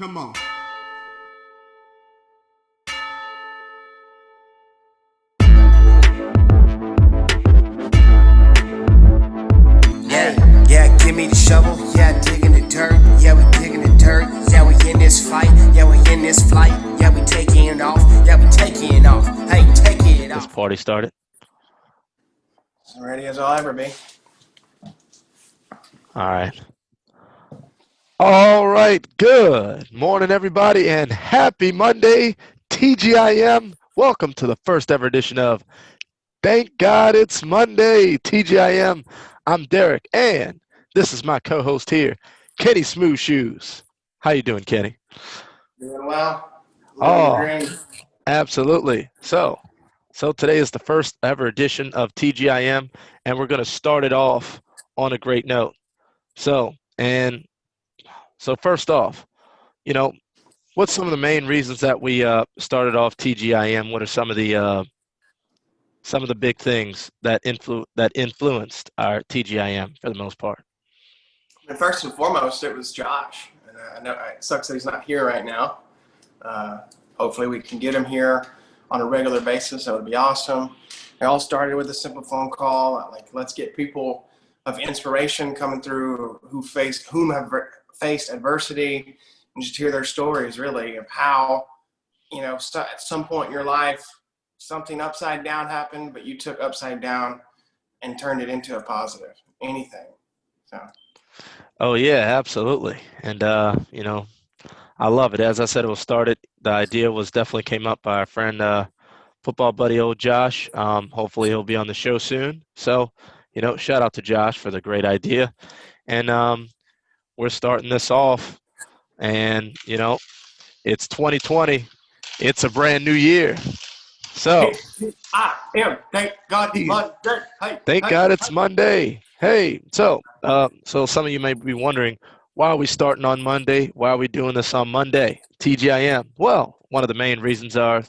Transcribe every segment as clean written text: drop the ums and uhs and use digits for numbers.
Come on. Yeah, give me the shovel. Yeah, digging the dirt. Yeah, we digging the dirt. Yeah, we in this fight. Yeah, we in this flight. Yeah, we taking it off. Yeah, we taking it off. Hey, taking it off. This party started. As ready as I'll ever be. All right. Good morning, everybody, and happy Monday, TGIM. Welcome to the first ever edition of Thank God It's Monday, TGIM. I'm Derek, and this is my co-host here, Kenny Smooth Shoes. How you doing, Kenny? Doing well. Living the dream. Absolutely. So today is the first ever edition of TGIM, and we're going to start it off on a great note. So first off, what's some of the main reasons that we started off TGIM? What are some of the big things that influenced our TGIM for the most part? And first and foremost, it was Josh. And I know it sucks that he's not here right now. Hopefully we can get him here on a regular basis. That would be awesome. It all started with a simple phone call. Like, let's get people of inspiration coming through whom have faced adversity, and just hear their stories, really, of how, at some point in your life, something upside down happened, but you took upside down and turned it into a positive. Anything. So. Oh yeah, absolutely. And I love it. As I said, the idea was definitely came up by our friend, football buddy, old Josh. Hopefully he'll be on the show soon. So, shout out to Josh for the great idea. And we're starting this off, and it's 2020. It's a brand new year. So Thank God it's Monday. Thank God it's Monday. Hey, so some of you may be wondering, why are we starting on Monday? Why are we doing this on Monday? TGIM. Well, one of the main reasons are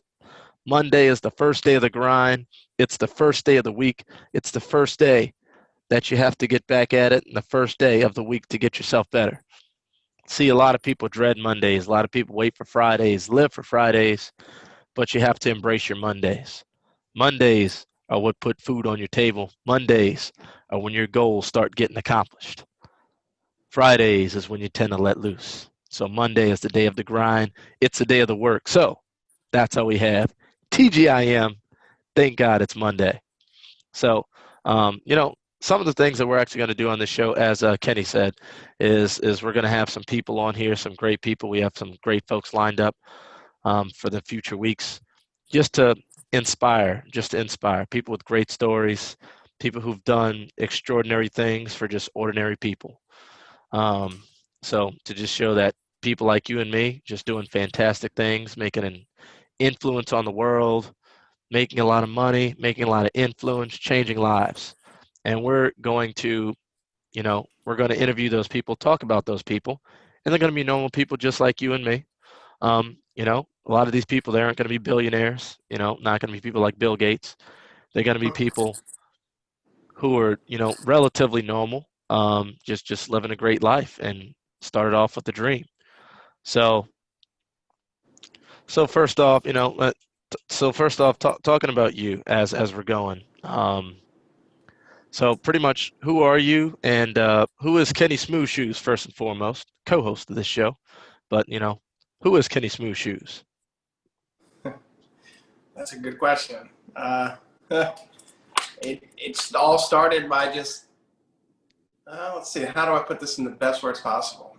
Monday is the first day of the grind. It's the first day of the week. It's the first day that you have to get back at it, and the first day of the week to get yourself better. See, a lot of people dread Mondays. A lot of people wait for Fridays, live for Fridays, but you have to embrace your Mondays. Mondays are what put food on your table. Mondays are when your goals start getting accomplished. Fridays is when you tend to let loose. So Monday is the day of the grind. It's the day of the work. So that's how we have TGIM. Thank God it's Monday. So, some of the things that we're actually going to do on this show, as Kenny said, is we're going to have some people on here, some great people. We have some great folks lined up for the future weeks, just to inspire people with great stories, people who've done extraordinary things for just ordinary people. So to just show that people like you and me just doing fantastic things, making an influence on the world, making a lot of money, making a lot of influence, changing lives. And we're going to interview those people, talk about those people, and they're going to be normal people just like you and me. A lot of these people, they aren't going to be billionaires, not going to be people like Bill Gates. They're going to be people who are, relatively normal, just living a great life and started off with a dream. So first off, talking about you as we're going. So pretty much, who are you, and who is Kenny Smooth Shoes, first and foremost, co-host of this show? But, who is Kenny Smooth Shoes? That's a good question. It's all started by just, let's see, how do I put this in the best words possible?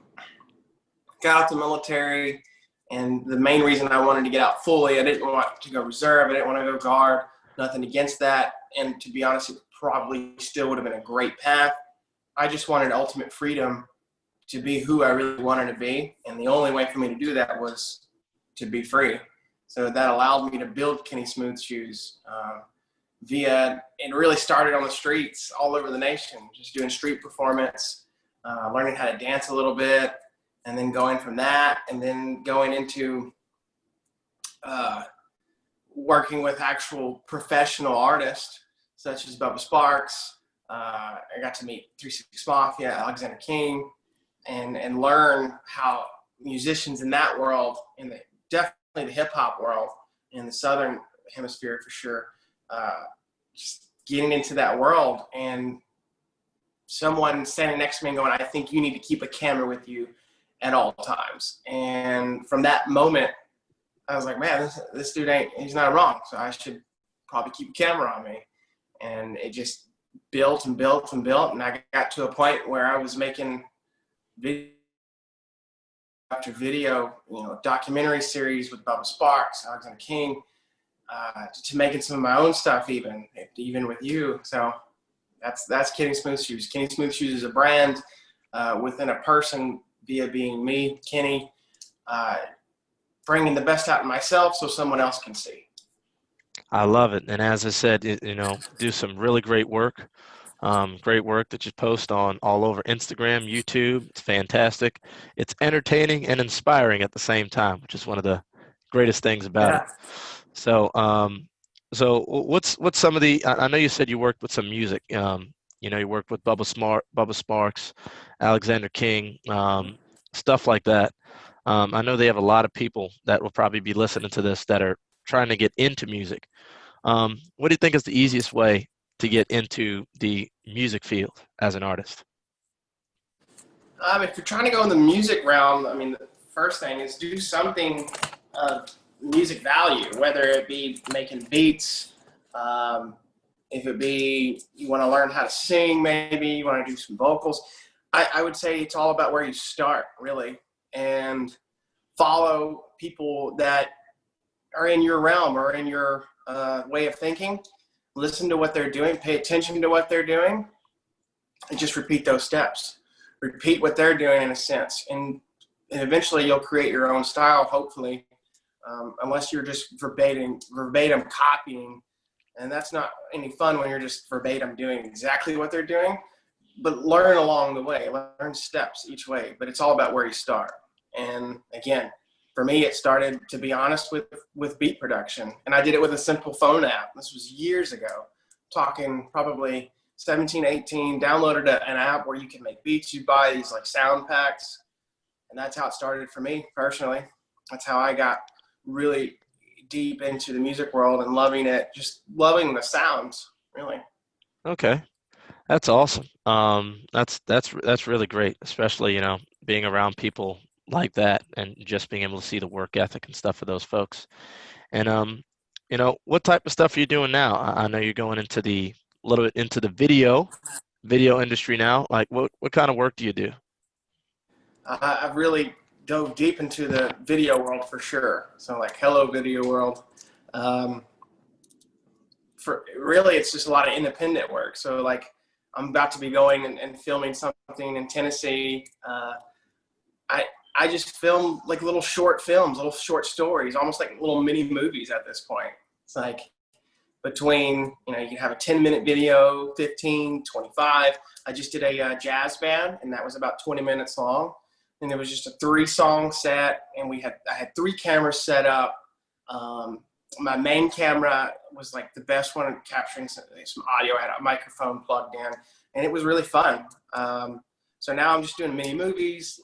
Got out the military, and the main reason I wanted to get out fully, I didn't want to go reserve, I didn't want to go guard, nothing against that. And to be honest, it probably still would have been a great path. I just wanted ultimate freedom to be who I really wanted to be. And the only way for me to do that was to be free. So that allowed me to build Kenny Smooth Shoes it really started on the streets all over the nation, just doing street performance, learning how to dance a little bit, and then going from that, and then going into working with actual professional artists, such as Bubba Sparks. I got to meet 3 6 Mafia, Alexander King, and learn how musicians in that world, definitely the hip hop world in the Southern hemisphere for sure. Just getting into that world and someone standing next to me and going, I think you need to keep a camera with you at all times. And from that moment, I was like, man, this dude he's not wrong. So I should probably keep a camera on me. And it just built and built and built. And I got to a point where I was making video after video, documentary series with Bubba Sparks, Alexander King, to making some of my own stuff even with you. So that's Kenny Smooth Shoes. Kenny Smooth Shoes is a brand within a person via being me, Kenny, bringing the best out of myself so someone else can see. I love it. And as I said, do some really great work. Great work that you post on all over Instagram, YouTube. It's fantastic. It's entertaining and inspiring at the same time, which is one of the greatest things about it. So, what's some of the? I know you said you worked with some music. You worked with Bubba Sparks, Alexander King, stuff like that. I know they have a lot of people that will probably be listening to this that are trying to get into music. What do you think is the easiest way to get into the music field as an artist? If you're trying to go in the music realm, the first thing is do something of music value, whether it be making beats, if it be you want to learn how to sing, maybe you want to do some vocals. I would say it's all about where you start, really, and follow people that are in your realm or in your way of thinking. Listen to what they're doing, pay attention to what they're doing, and just repeat those steps. Repeat what they're doing in a sense. And eventually you'll create your own style, hopefully, unless you're just verbatim copying. And that's not any fun when you're just verbatim doing exactly what they're doing. But learn along the way, learn steps each way. But it's all about where you start. And again, for me, it started, to be honest, with beat production. And I did it with a simple phone app. This was years ago, talking probably 17, 18, downloaded an app where you can make beats. You buy these like sound packs. And that's how it started for me personally. That's how I got really deep into the music world and loving it, just loving the sounds, really. Okay. That's awesome. That's really great, especially, being around people like that and just being able to see the work ethic and stuff for those folks. And what type of stuff are you doing now? I know you're going into a little bit into the video industry now. Like what kind of work do you do? I've really dove deep into the video world for sure. So like hello video world. For really, it's just a lot of independent work. So like I'm about to be going and filming something in Tennessee. I just film like little short films, little short stories, almost like little mini movies at this point. It's like between, you can have a 10-minute video, 15, 25. I just did a jazz band, and that was about 20 minutes long. And it was just a 3-song set, and I had 3 cameras set up. My main camera was like the best one at capturing some audio. I had a microphone plugged in, and it was really fun. So now I'm just doing mini movies,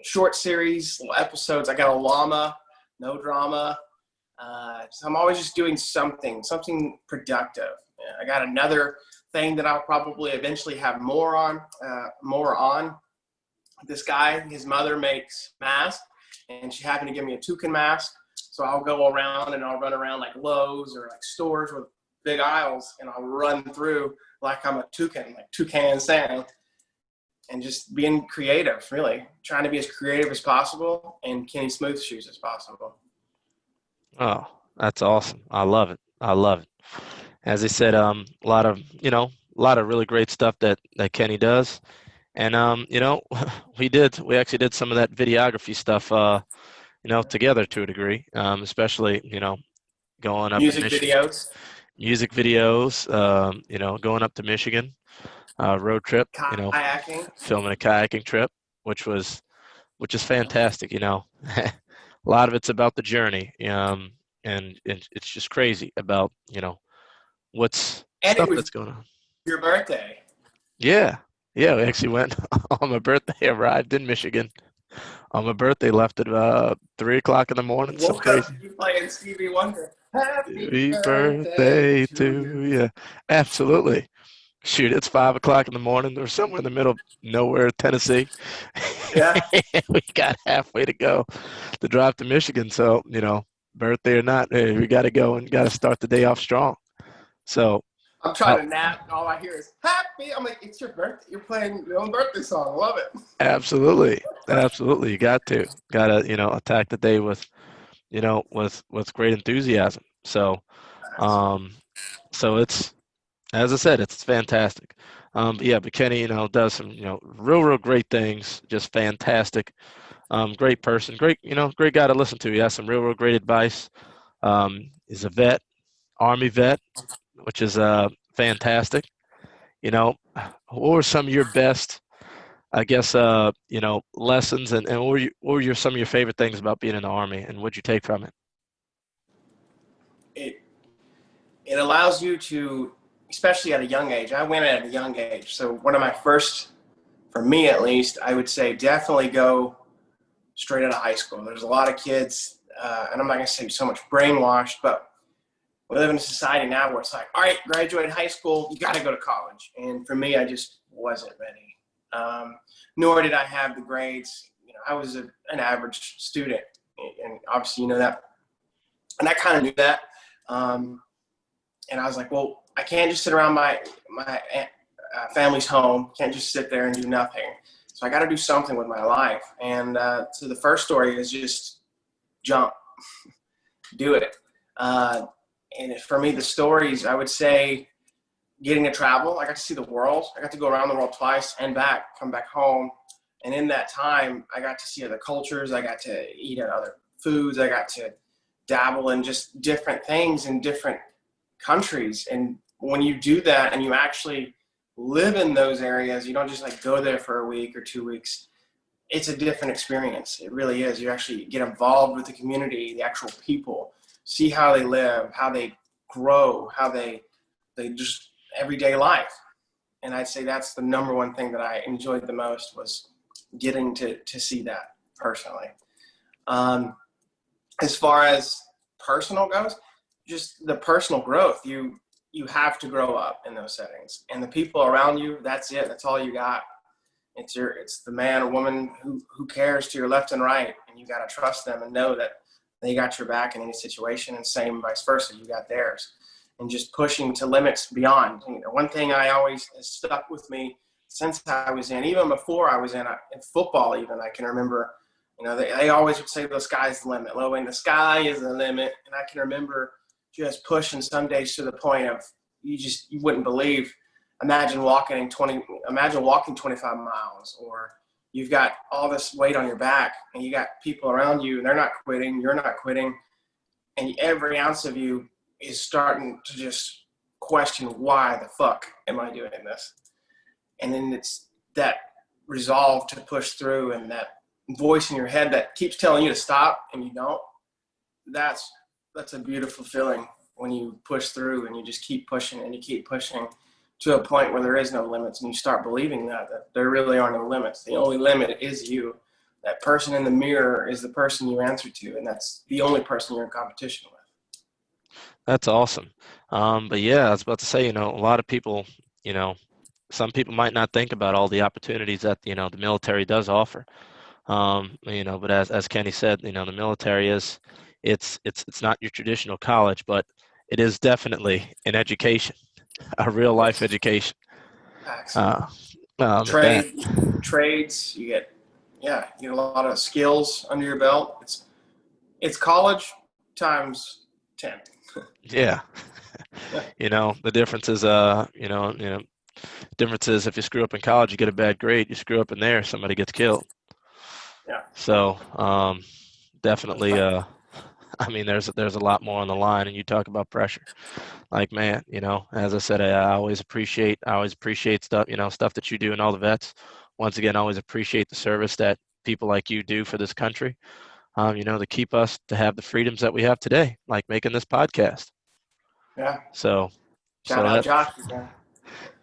short series, little episodes. I got a llama, no drama. So I'm always just doing something productive. I got another thing that I'll probably eventually have more on. This guy, his mother makes masks, and she happened to give me a toucan mask. So I'll go around and I'll run around like Lowe's or like stores with big aisles, and I'll run through like I'm a toucan, like Toucan Sam. And just being creative, really. Trying to be as creative as possible and Kenny Smooth Shoes as possible. Oh, that's awesome. I love it. As I said, a lot of really great stuff that Kenny does. And, we actually did some of that videography stuff, together to a degree, especially, going up music to Michigan. Music videos, going up to Michigan. Road trip, kayaking. Filming a kayaking trip, which is fantastic. A lot of it's about the journey, and it's just crazy about what's And stuff it was that's going on. your birthday. Yeah, we actually went on my birthday. Arrived in Michigan On my birthday, left at 3 o'clock in the morning. Some Woke up crazy. you playing Stevie Wonder. Happy Happy birthday birthday to to you. you. Absolutely. Shoot, it's 5 o'clock in the morning. We're somewhere in the middle of nowhere, Tennessee. Yeah, We got halfway to go to drive to Michigan. So, birthday or not, hey, we got to go and got to start the day off strong. So, I'm trying to nap. And all I hear is happy. I'm like, it's your birthday. You're playing your own birthday song. Love it. absolutely, absolutely, you gotta attack the day with great enthusiasm. Um, so it's as I said, it's fantastic. But yeah, but Kenny, does some real great things. Just fantastic. Great person, great guy to listen to. He has some real great advice. He's a vet, Army vet, which is fantastic. What were some of your best, I guess, lessons, and what were some of your favorite things about being in the Army, and what'd you take from it? It it allows you to, especially at a young age. I went at a young age, so one of my first, for me at least, I would say definitely go straight out of high school. There's a lot of kids, and I'm not going to say so much brainwashed, but we live in a society now where it's like, all right, graduate high school, you got to go to college. And for me, I just wasn't ready. Nor did I have the grades. I was an average student, and obviously you know that. And I kind of knew that. And I was like, well, I can't just sit around my family's home. Can't just sit there and do nothing. So I got to do something with my life. And so the first story is just jump, do it. And for me, the stories, I would say getting to travel. I got to see the world. I got to go around the world twice and back, come back home. And in that time, I got to see other cultures. I got to eat at other foods. I got to dabble in just different things in different countries. And when you do that and you actually live in those areas, you don't just like go there for a week or 2 weeks. It's a different experience. It really is. You actually get involved with the community, the actual people, see how they live, how they grow, how they just everyday life. And I'd say that's the number one thing that I enjoyed the most was getting to see that personally. As far as personal goes, just the personal growth. You have to grow up in those settings, and the people around you. That's it. That's all you got. It's the man or woman who cares to your left and right, and you got to trust them and know that they got your back in any situation, and same vice versa. You got theirs, and just pushing to limits beyond. One thing I always has stuck with me since I was in, even before I was in football. Even I can remember. They always would say the sky's the limit. Well, when the sky is the limit, and I can remember just pushing some days to the point of you wouldn't believe. Imagine walking 25 miles, or you've got all this weight on your back, and you got people around you, and they're not quitting, you're not quitting, and every ounce of you is starting to just question, why the fuck am I doing this? And then it's that resolve to push through, and that voice in your head that keeps telling you to stop and you don't. That's a beautiful feeling when you push through and you just keep pushing and you keep pushing to a point where there is no limits, and you start believing that there really are no limits. The only limit is you. That person in the mirror is the person you answer to, and that's the only person you're in competition with. That's awesome. But yeah, I was about to say, a lot of people, some people might not think about all the opportunities that, the military does offer. But as Kenny said, the military it's not your traditional college, but it is definitely an education, a real life education. Trades, you get a lot of skills under your belt. It's college times 10. Yeah. The difference is, if you screw up in college, you get a bad grade. You screw up in there, somebody gets killed. Yeah. So, definitely, there's a lot more on the line, and you talk about pressure. Like, man, as I said, I always appreciate stuff, stuff that you do and all the vets. Once again, I always appreciate the service that people like you do for this country, to keep us to have the freedoms that we have today, like making this podcast. Yeah. So, Shout out Josh again.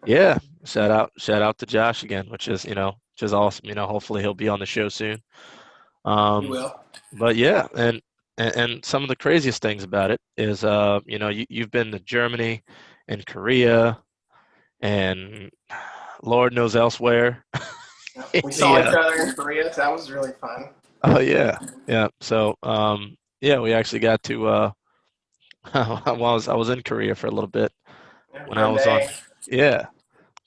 Yeah, shout out to Josh again, which is awesome. Hopefully he'll be on the show soon. You Um, will. but yeah, and some of the craziest things about it is, you've been to Germany and Korea and Lord knows elsewhere. We The saw each other in Korea. So that was really fun. Oh yeah, yeah. So yeah, we actually got to I was in Korea for a little bit Yeah, when for I a was on day. yeah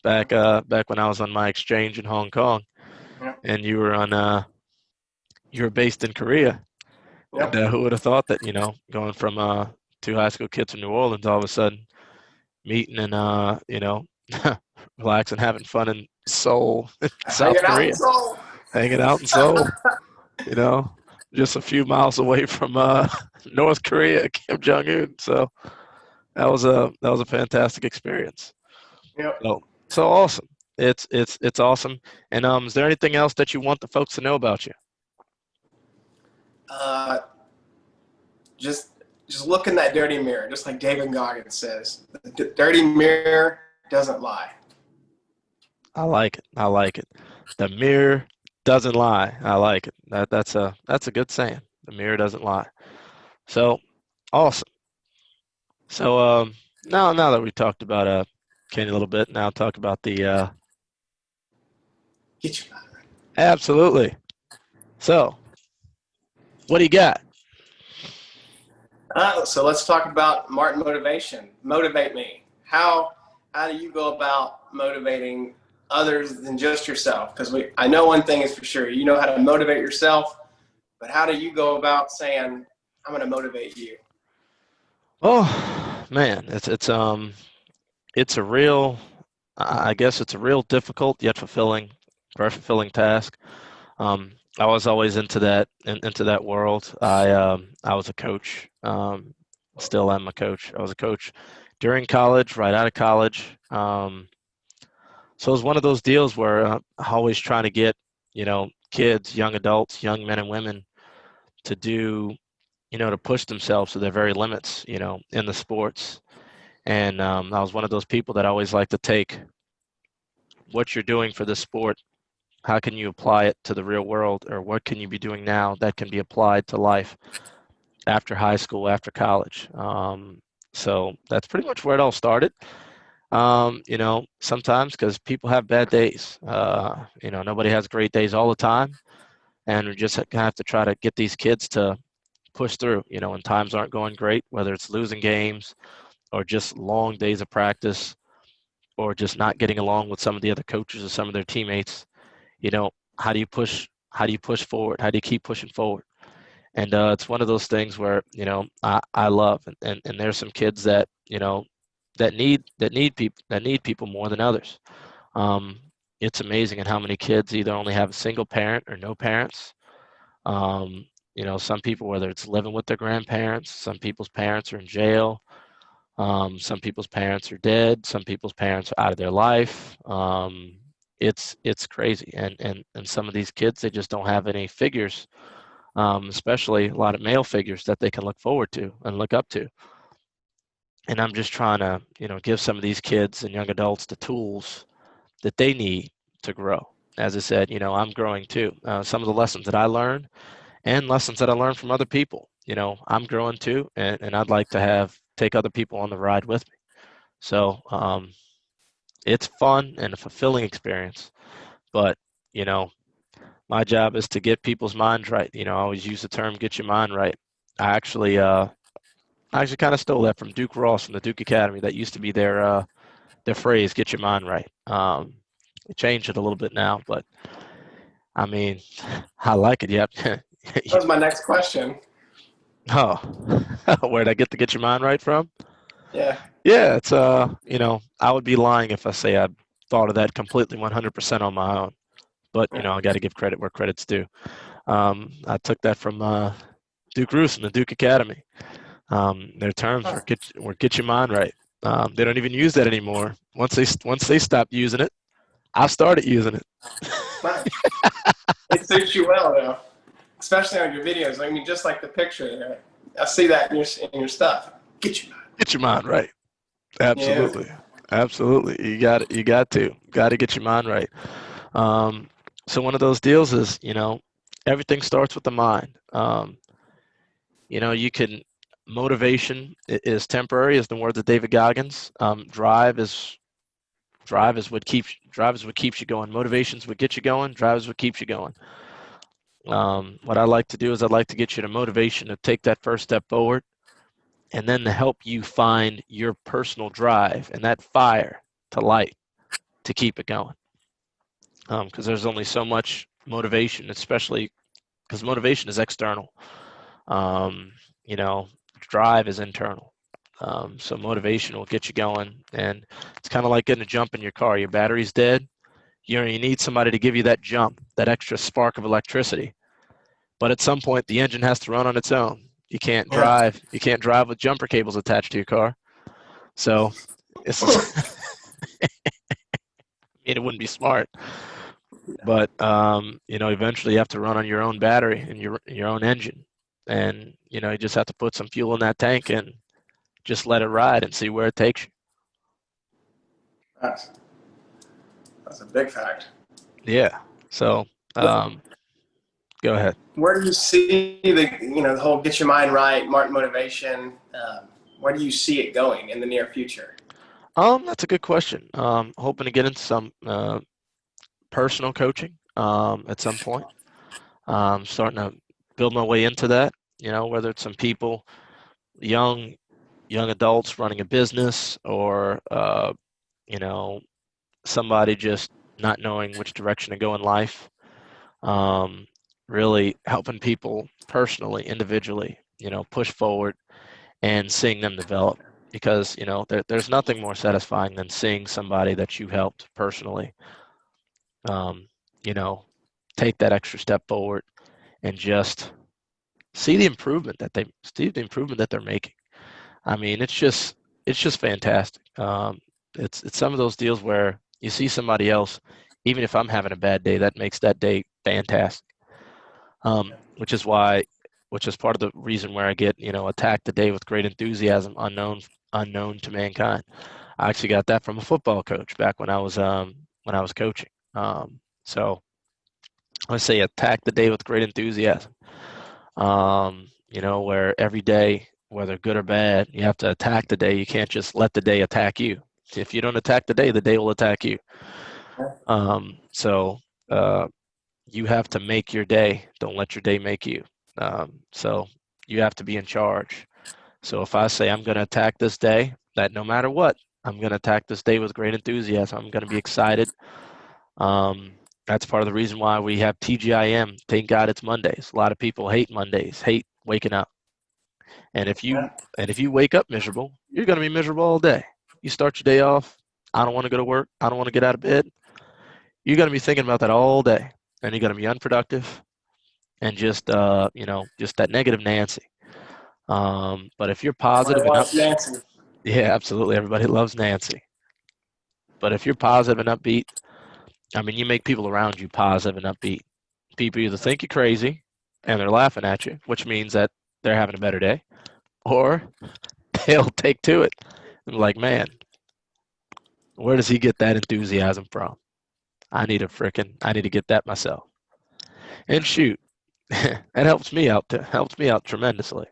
Yeah, back when I was on my exchange in Hong Kong, yeah, and you were based in Korea. And yep. who would have thought that, going from two high school kids from New Orleans, all of a sudden meeting and relaxing, having fun in Seoul, South Hanging out in Korea, Seoul. hanging out in Seoul, you know, just a few miles away from North Korea, Kim Jong Un. So that was a fantastic experience. Yep. So awesome. It's awesome. And is there anything else that you want the folks to know about you? Uh, just just look in that dirty mirror, just like David Goggins says. The dirty mirror doesn't lie. I like it. I like it. The mirror doesn't lie. I like it. That's a good saying. The mirror doesn't lie. So awesome. So now that we talked about Kenny a little bit, now talk about the Get your mind absolutely. So what do you got? right. So let's talk about Martin motivation. Motivate me. How do you go about motivating others than just yourself? Because I know one thing is for sure. You know how to motivate yourself, but how do you go about saying, I'm going to motivate you? Oh man, it's a real I guess it's a real difficult yet very fulfilling task. I was always into that world. I was a coach. Still am a coach. I was a coach during college, right out of college. So it was one of those deals where always trying to get kids, young adults, young men and women to do to push themselves to their very limits in the sports. And I was one of those people that always like to take what you're doing for this sport, how can you apply it to the real world, or what can you be doing now that can be applied to life after high school, after college. So that's pretty much where it all started. Sometimes because people have bad days. Nobody has great days all the time, and we just have to try to get these kids to push through. When times aren't going great, whether it's losing games or just long days of practice, or just not getting along with some of the other coaches or some of their teammates. You know, how do you push? How do you push forward? How do you keep pushing forward? And it's one of those things where I love, and there's some kids that that need people more than others. Um, it's amazing at how many kids either only have a single parent or no parents. Um, some people, whether it's living with their grandparents, some people's parents are in jail. Some people's parents are dead. Some people's parents are out of their life. It's crazy, and some of these kids, they just don't have any figures, especially a lot of male figures that they can look forward to and look up to. And I'm just trying to give some of these kids and young adults the tools that they need to grow. As I said, I'm growing too. Some of the lessons that I learned and lessons that I learned from other people, I'm growing too, and I'd like to take other people on the ride with me. So it's fun and a fulfilling experience. But you know, my job is to get people's minds right. I always use the term "get your mind right." I actually kind of stole that from Duke Ross from the Duke Academy. That used to be their phrase, "Get your mind right." They changed it a little bit now, but I mean, I like it. Yep. That was my next question. Oh, where'd I get your mind right from? Yeah. Yeah, it's I would be lying if I say I thought of that completely 100% on my own. But Yeah. I got to give credit where credit's due. I took that from Duke Roos and the Duke Academy. Their terms Huh. were get your mind right. They don't even use that anymore. Once they stopped using it, I started using it. Nice. It suits you well, though, especially on your videos. I mean, just like the picture there. I see that in your stuff. Get your mind. Get your mind right. Yeah. Absolutely, absolutely. You got it. You got to get your mind right. Um, so one of those deals is everything starts with the mind. You can motivation is temporary, is the words of David Goggins. Drive is what keeps you going. Motivation is what gets you going. Drive is what keeps you going. What I like to do is I'd like to get you to motivation to take that first step forward, and then to help you find your personal drive and that fire to light to keep it going. Because there's only so much motivation, especially because motivation is external. Um, you know, drive is internal. So motivation will get you going, and it's kind of like getting a jump in your car. Your battery's dead. You need somebody to give you that jump, that extra spark of electricity. But at some point, the engine has to run on its own. You can't Yeah. drive. You can't drive with jumper cables attached to your car. So it's, it wouldn't be smart. But eventually you have to run on your own battery and your own engine, and you just have to put some fuel in that tank and just let it ride and see where it takes you. That's, that's a big fact. Yeah. So go ahead. Where do you see the whole get your mind right, Martin motivation? Where do you see it going in the near future? That's a good question. Hoping to get into some personal coaching at some point. Starting to build my way into that. Whether it's some people, young adults running a business, or somebody just not knowing which direction to go in life. Really helping people personally, individually, push forward and seeing them develop. Because there's nothing more satisfying than seeing somebody that you helped personally, um, take that extra step forward and just see the improvement that they're making. I mean, it's just fantastic. It's some of those deals where you see somebody else, even if I'm having a bad day, that makes that day fantastic. Which is part of the reason where I get, attack the day with great enthusiasm, unknown to mankind. I actually got that from a football coach back when I was coaching. So I say attack the day with great enthusiasm. Where every day, whether good or bad, you have to attack the day. You can't just let the day attack you. If you don't attack the day will attack you. So you have to make your day. Don't let your day make you. So you have to be in charge. So if I say I'm going to attack this day, that no matter what, I'm going to attack this day with great enthusiasm. I'm going to be excited. That's part of the reason why we have TGIM. Thank God it's Mondays. A lot of people hate Mondays, hate waking up. And if you wake up miserable, you're going to be miserable all day. You start your day off, I don't want to go to work. I don't want to get out of bed. You're going to be thinking about that all day, and you're going to be unproductive and just that negative Nancy. But if you're positive and up, Nancy. yeah, absolutely, everybody loves Nancy. But if you're positive and upbeat, I mean, you make people around you positive and upbeat. People either think you're crazy and they're laughing at you, which means that they're having a better day, or they'll take to it and be like, man, where does he get that enthusiasm from? I need to get that myself. And shoot, that helps me out tremendously.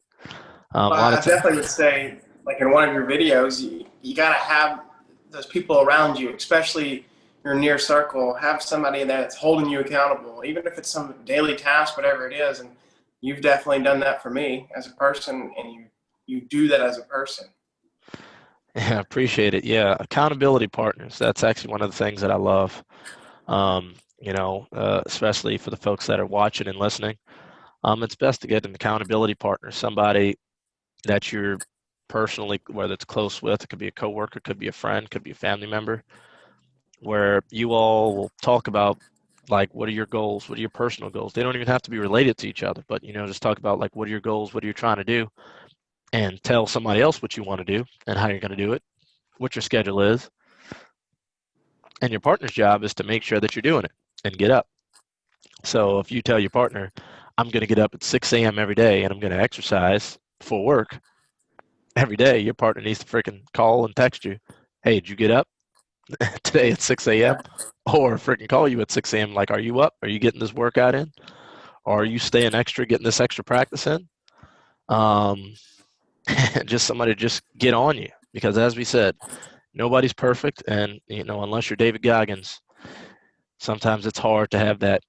A Well, lot of I times, definitely would say, like in one of your videos, you got to have those people around you, especially your near circle. Have somebody that's holding you accountable, even if it's some daily task, whatever it is. And you've definitely done that for me as a person, and you do that as a person. yeah, appreciate it. Yeah, accountability partners. That's actually one of the things that I love. Especially for the folks that are watching and listening. It's best to get an accountability partner, somebody that you're personally, whether it's close with, it could be a coworker, could be a friend, could be a family member, where you all will talk about, like, what are your goals? What are your personal goals? They don't even have to be related to each other, but just talk about, like, what are your goals? What are you trying to do? And tell somebody else what you want to do and how you're going to do it, what your schedule is. And your partner's job is to make sure that you're doing it and get up. So if you tell your partner, I'm going to get up at 6 a.m. every day and I'm going to exercise before work every day, your partner needs to freaking call and text you, hey, did you get up today at 6 a.m.? Or freaking call you at 6 a.m. like, are you up? Are you getting this workout in? are you staying extra, getting this extra practice in? Um, just somebody to just get on you, because as we said, nobody's perfect, and unless you're David Goggins, sometimes it's hard to have that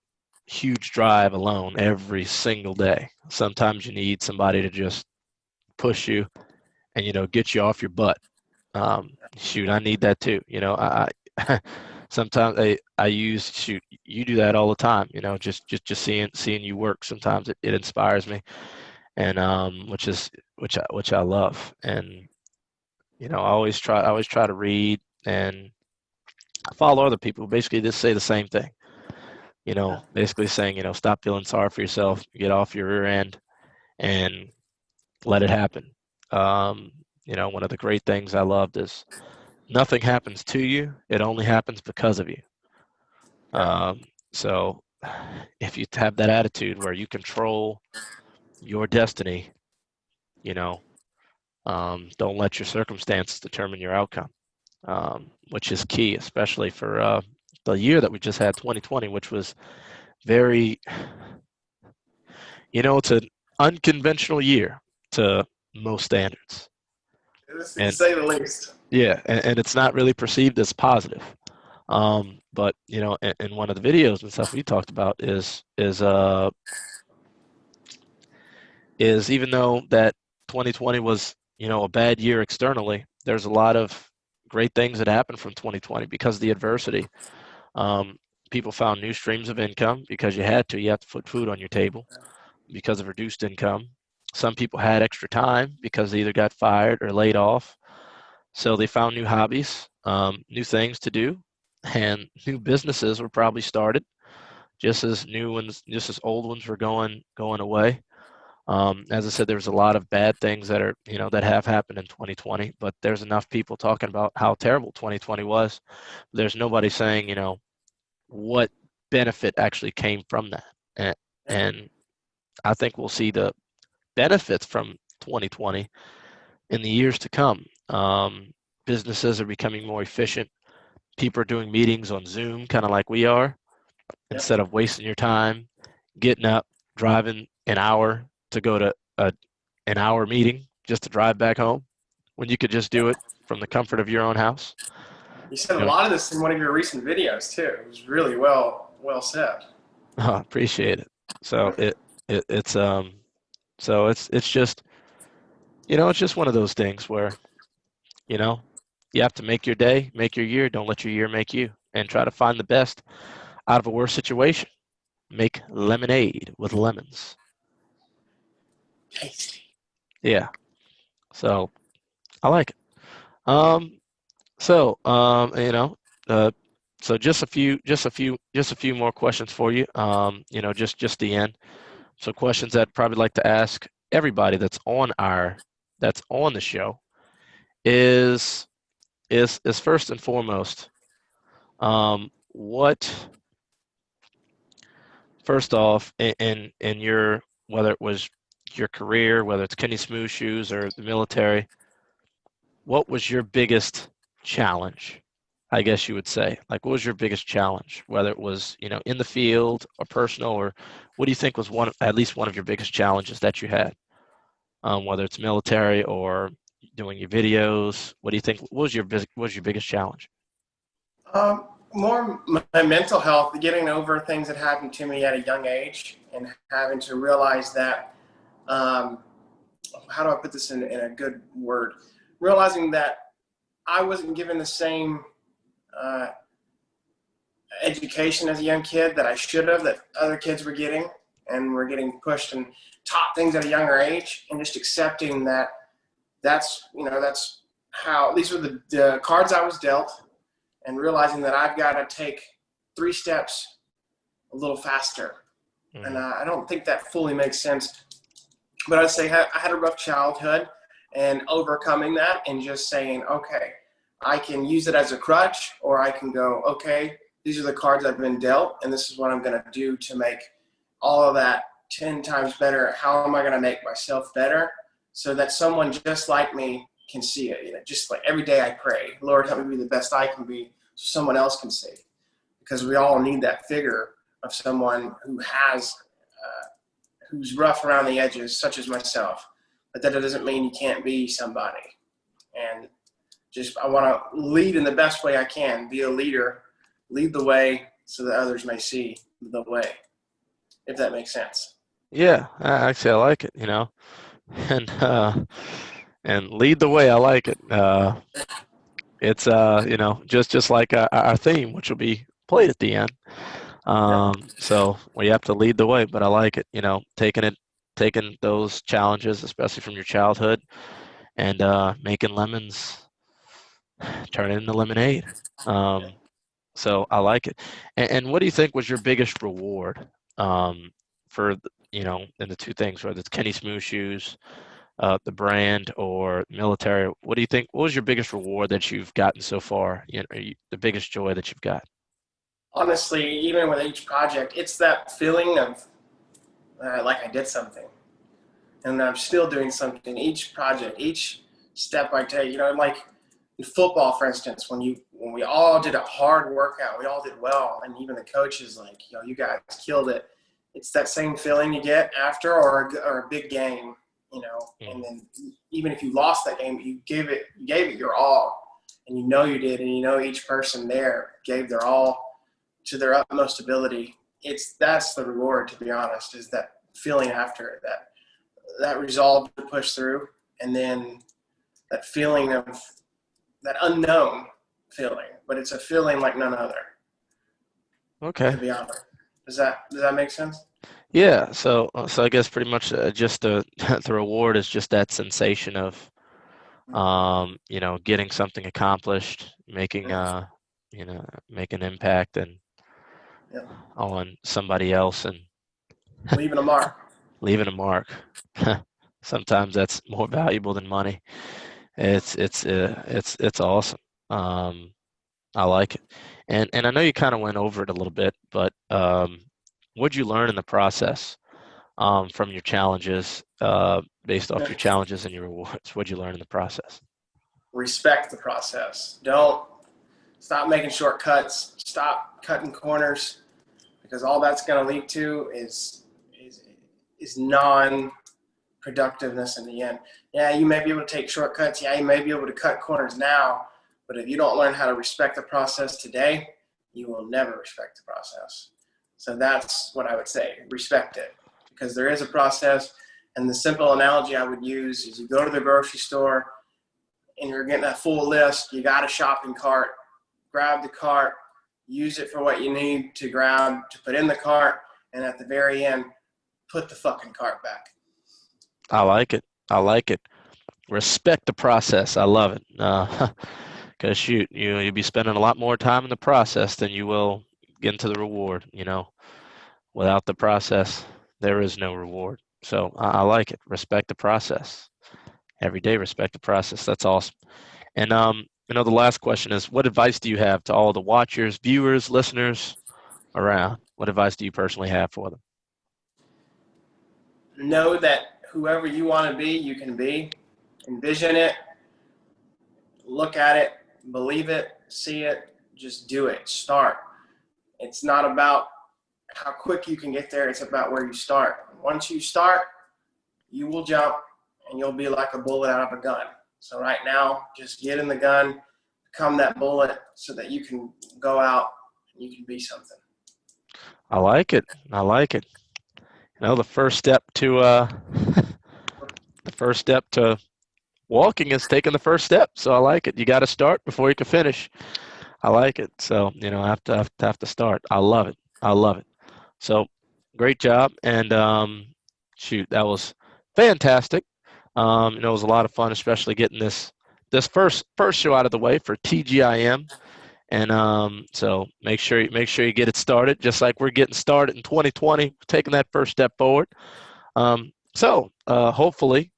huge drive alone every single day. Sometimes you need somebody to just push you and get you off your butt. Shoot, I need that too. I sometimes I use shoot. You do that all the time. Just seeing you work. Sometimes it inspires me, and which I love. And I always try to read and follow other people who basically just say the same thing. Basically saying, stop feeling sorry for yourself, get off your rear end, and let it happen. One of the great things I loved is nothing happens to you; it only happens because of you. Yeah. So if you have that attitude where you control your destiny, you know, don't let your circumstances determine your outcome, which is key, especially for the year that we just had, 2020, which was very, it's an unconventional year to most standards. To And say the least. yeah, and it's not really perceived as positive. But in one of the videos and stuff we talked about is even though that 2020 was, a bad year externally, there's a lot of great things that happened from 2020 because of the adversity. Um, People found new streams of income because you had to. You have to put food on your table because of reduced income. Some people had extra time because they either got fired or laid off. So they found new hobbies, new things to do, and new businesses were probably started just as new ones, just as old ones were going away. As I said, there's a lot of bad things that have happened in 2020, but there's enough people talking about how terrible 2020 was. There's nobody saying, what benefit actually came from that. And I think we'll see the benefits from 2020 in the years to come. Businesses are becoming more efficient. People are doing meetings on Zoom, kind of like we are, Yep. instead of wasting your time getting up, driving an hour to go to an hour meeting just to drive back home, when you could just do it from the comfort of your own house. You said You a know, lot of this in one of your recent videos too. It was really well said. appreciate it. So it's just it's just one of those things where you know you have to make your day, make your year. Don't let your year make you, and try to find the best out of a worse situation. Make lemonade with lemons. Tasty. Yeah. So I like it. Um, so uh, so just a few more questions for you. Just the end. So questions that I'd probably like to ask everybody that's on the show is first and foremost, what first off in your, whether it was your career, whether it's Kenny Smooth Shoes or the military, what was your biggest challenge? I guess you would say. Like, what was your biggest challenge? Whether it was, in the field or personal, or what do you think was at least one of your biggest challenges that you had? Whether it's military or doing your videos, what do you think? What was your biggest challenge? More my mental health, getting over things that happened to me at a young age, and having to realize that. Um, how do I put this in a good word? Realizing that I wasn't given the same uh, education as a young kid that I should have, that other kids were getting, and were getting pushed and taught things at a younger age, and just accepting that that's how these were the cards I was dealt, and realizing that I've got to take 3 steps a little faster. And Mm-hmm. I don't think that fully makes sense, but I'd say I had a rough childhood, and overcoming that and just saying, okay, I can use it as a crutch, or I can go, okay, these are the cards I've been dealt, and this is what I'm going to do to make all of that 10 times better. How am I going to make myself better so that someone just like me can see it? Just like every day I pray, Lord, help me be the best I can be so someone else can see. Because we all need that figure of someone who has who's rough around the edges, such as myself. But that doesn't mean you can't be somebody. And I want to lead in the best way I can, be a leader, lead the way so that others may see the way, if that makes sense. Yeah, actually, I like it, and and lead the way. I like it. It's just like our theme, which will be played at the end. Yep. So we have to lead the way, but I like it, taking those challenges, especially from your childhood, and making lemons turn into lemonade. So I like it. And what do you think was your biggest reward for, in the two things, whether it's Kenny Smooth Shoes, the brand, or military? What do you think? What was your biggest reward that you've gotten so far? The biggest joy that you've got? Honestly, even with each project, it's that feeling of like I did something, and I'm still doing something. Each project, each step I take, like in football, for instance, when we all did a hard workout, we all did well, and even the coaches like, you guys killed it. It's that same feeling you get after or a big game, and then even if you lost that game, you gave it your all, and you did, and each person there gave their all to their utmost ability. That's the reward, to be honest, is that feeling after it, that resolve to push through, and then that feeling of that unknown feeling, but it's a feeling like none other. Okay. To be honest, does that make sense? Yeah. So I guess pretty much just the the reward is just that sensation of, getting something accomplished, making make an impact and Yeah. on somebody else and Leaving a mark. leaving a mark. Sometimes that's more valuable than money. It's awesome. I like it. And I know you kind of went over it a little bit, but what'd you learn in the process from your challenges, based off your challenges and your rewards? What'd you learn in the process? Respect the process. Don't stop making shortcuts. Stop cutting corners, because all that's going to lead to is non-productiveness in the end. Yeah, you may be able to take shortcuts. Yeah, you may be able to cut corners now, but if you don't learn how to respect the process today, you will never respect the process. So that's what I would say. Respect it, because there is a process. And the simple analogy I would use is, you go to the grocery store and you're getting a full list. You got a shopping cart. Grab the cart, use it for what you need to grab, to put in the cart, and at the very end, put the fucking cart back. I like it. I like it. Respect the process. I love it. Because shoot, you'll be spending a lot more time in the process than you will get into the reward. Without the process, there is no reward. So I like it. Respect the process. Every day, respect the process. That's awesome. And the last question is, what advice do you have to all the watchers, viewers, listeners around? What advice do you personally have for them? Know that whoever you want to be, you can be. Envision it. Look at it. Believe it. See it. Just do it. Start. It's not about how quick you can get there. It's about where you start. Once you start, you will jump, and you'll be like a bullet out of a gun. So right now, just get in the gun, become that bullet, so that you can go out and you can be something. I like it. I like it. The first step to walking is taking the first step. So I like it. You got to start before you can finish. I like it. So I have to start. I love it. I love it. So great job. And shoot, that was fantastic. It was a lot of fun, especially getting this first show out of the way for TGIM. And so make sure you get it started, just like we're getting started in 2020, taking that first step forward. So hopefully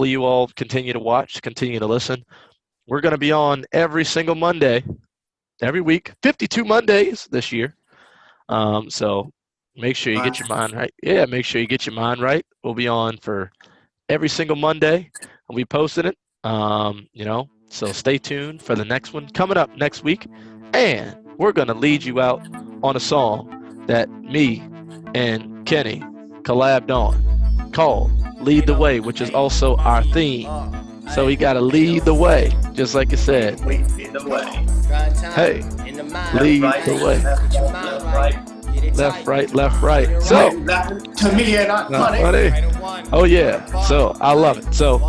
you all continue to watch, continue to listen. We're going to be on every single Monday, every week, 52 Mondays this year. So make sure you get your mind right. Yeah, make sure you get your mind right. We'll be on for every single Monday. We'll be posting it. So stay tuned for the next one coming up next week. And we're going to lead you out on a song that me and Kenny collabed on called Lead the Way, which is also our theme. So we got to lead the way, just like you said. Lead the way. Hey, lead the way. Left, right, left, right. So, To me, you're not funny. Oh, yeah. So, I love it. So,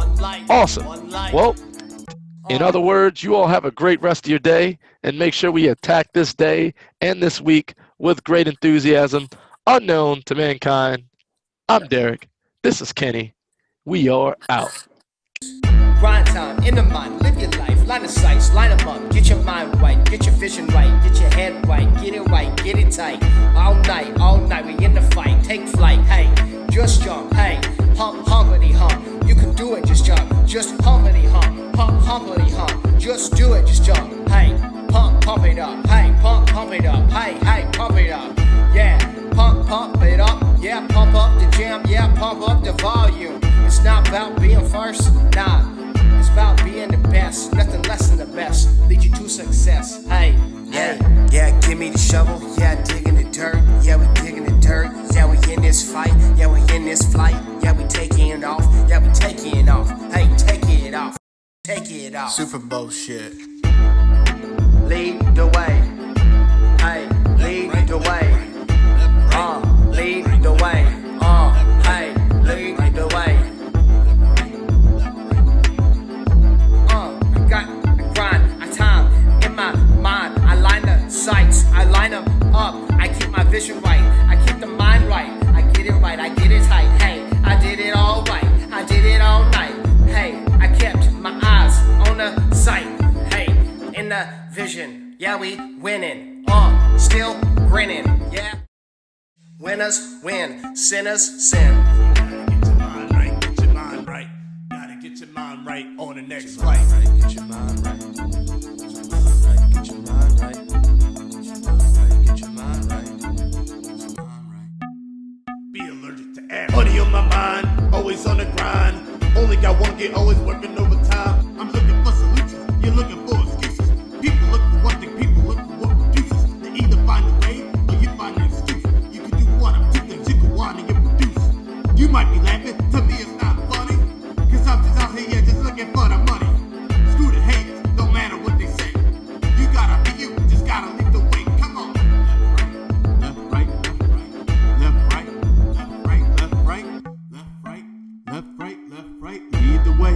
awesome. Well, in other words, you all have a great rest of your day, and make sure we attack this day and this week with great enthusiasm, unknown to mankind. I'm Derek. This is Kenny. We are out. Grind time, in the mind, live your life, line of sights, line them up, get your mind right, get your vision right, get your head right, get it tight, all night, we in the fight, take flight, hey, just jump, hey, humpity hump, you can do it, just jump, just humpity hump, humpity hump, just do it, just jump, hey, pump it up, hey, pump it up, hey, pump it up, yeah, pump it up, yeah, pump up the jam, yeah, pump up the volume, it's not about being first, nah. It's about being the best, nothing less than the best. Lead you to success. Hey, yeah, give me the shovel. Yeah, digging the dirt. Yeah, we digging the dirt. Yeah, we in this fight. Yeah, we in this flight. Yeah, we taking it off. Yeah, we taking it off. Hey, take it off. Take it off. Super Bowl shit. Lead the way. Hey, lead the way. Lead the way. Hey, lead the way. Sights, I line them up, I keep my vision right, I keep the mind right, I get it right, I get it tight, hey, I did it all right, I did it all night, hey, I kept my eyes on the sight, hey, in the vision, yeah, we winning, still grinning, yeah, winners win, sinners sin. Get your mind right, gotta get your mind right on the next flight. Get your mind right, get your mind right. Money on my mind, always on the grind. Only got one get, always working overtime. I'm looking for solutions, you're looking for excuses. People look for one thing, people look for what produces. They either find a way or you find an excuse. You can do one of two things, you can whine and you produce. You might be laughing, to me it's not funny. Cause I'm just out here just looking for the money. Screw the haters, don't matter what they say. You gotta be you, just gotta lead the way. Come on. Left, right, left, right, left, right, left, right, left, right, left, right, left, right, lead the way.